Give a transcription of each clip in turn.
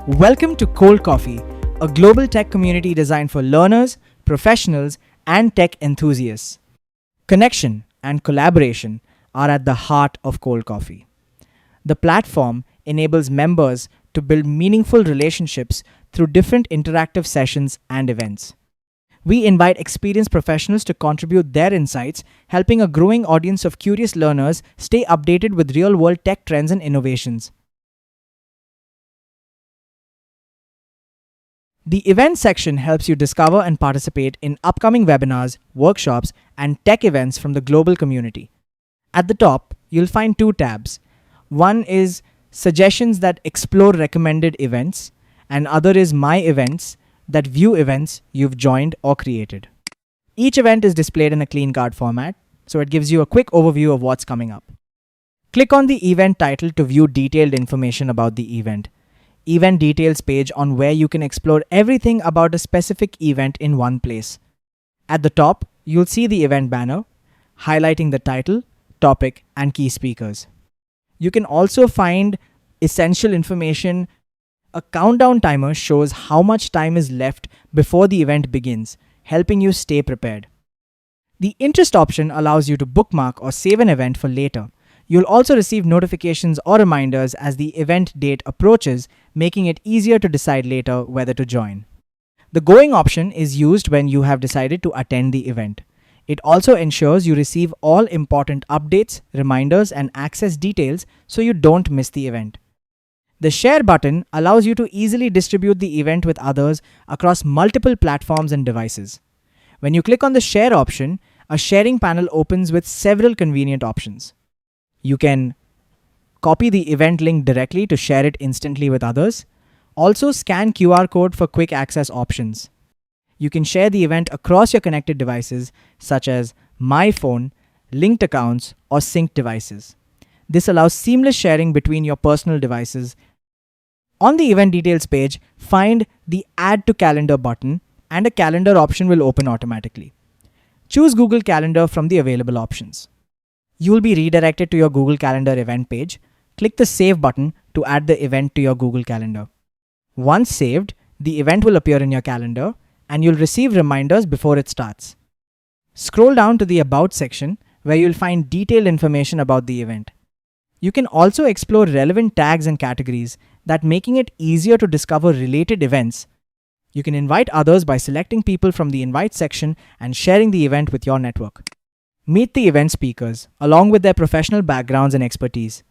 Welcome to ColdCofe, a global tech community designed for learners, professionals, and tech enthusiasts. Connection and collaboration are at the heart of ColdCofe. The platform enables members to build meaningful relationships through different interactive sessions and events. We invite experienced professionals to contribute their insights, helping a growing audience of curious learners stay updated with real-world tech trends and innovations. The event section helps you discover and participate in upcoming webinars, workshops, and tech events from the global community. At the top, you'll find two tabs. One is Suggestions that explore recommended events, and other is My Events that view events you've joined or created. Each event is displayed in a clean card format, so it gives you a quick overview of what's coming up. Click on the event title to view detailed information about the event. Event details page on where you can explore everything about a specific event in one place. At the top, you'll see the event banner, highlighting the title, topic, and key speakers. You can also find essential information. A countdown timer shows how much time is left before the event begins, helping you stay prepared. The interest option allows you to bookmark or save an event for later. You'll also receive notifications or reminders as the event date approaches, making it easier to decide later whether to join. The Going option is used when you have decided to attend the event. It also ensures you receive all important updates, reminders, and access details so you don't miss the event. The Share button allows you to easily distribute the event with others across multiple platforms and devices. When you click on the Share option, a sharing panel opens with several convenient options. You can copy the event link directly to share it instantly with others. Also, scan QR code for quick access options. You can share the event across your connected devices such as My Phone, linked accounts, or synced devices. This allows seamless sharing between your personal devices. On the event details page, find the Add to Calendar button, and a calendar option will open automatically. Choose Google Calendar from the available options. You will be redirected to your Google Calendar event page. Click the Save button to add the event to your Google Calendar. Once saved, the event will appear in your calendar and you'll receive reminders before it starts. Scroll down to the About section where you'll find detailed information about the event. You can also explore relevant tags and categories that making it easier to discover related events. You can invite others by selecting people from the Invite section and sharing the event with your network. Meet the event speakers, along with their professional backgrounds and expertise.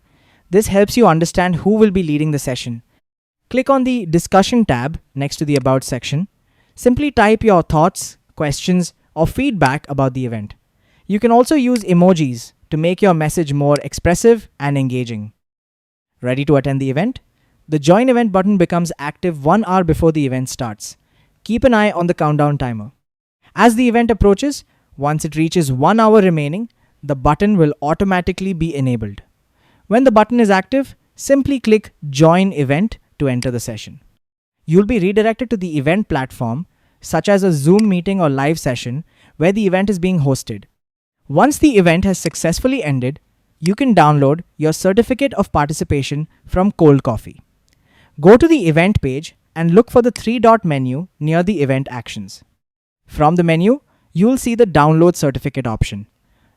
This helps you understand who will be leading the session. Click on the Discussion tab next to the About section. Simply type your thoughts, questions, or feedback about the event. You can also use emojis to make your message more expressive and engaging. Ready to attend the event? The Join Event button becomes active 1 hour before the event starts. Keep an eye on the countdown timer. As the event approaches, once it reaches 1 hour remaining, the button will automatically be enabled. When the button is active, simply click Join Event to enter the session. You'll be redirected to the event platform, such as a Zoom meeting or live session, where the event is being hosted. Once the event has successfully ended, you can download your certificate of participation from ColdCofe. Go to the event page and look for the 3-dot menu near the event actions. From the menu, you'll see the Download Certificate option.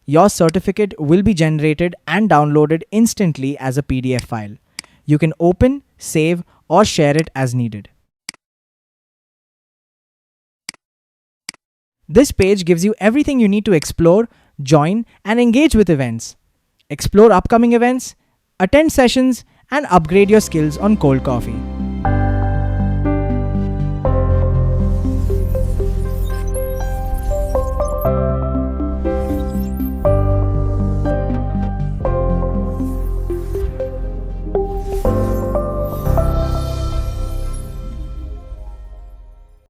Your certificate will be generated and downloaded instantly as a PDF file. You can open, save, or share it as needed. This page gives you everything you need to explore, join, and engage with events. Explore upcoming events, attend sessions, and upgrade your skills on ColdCofe.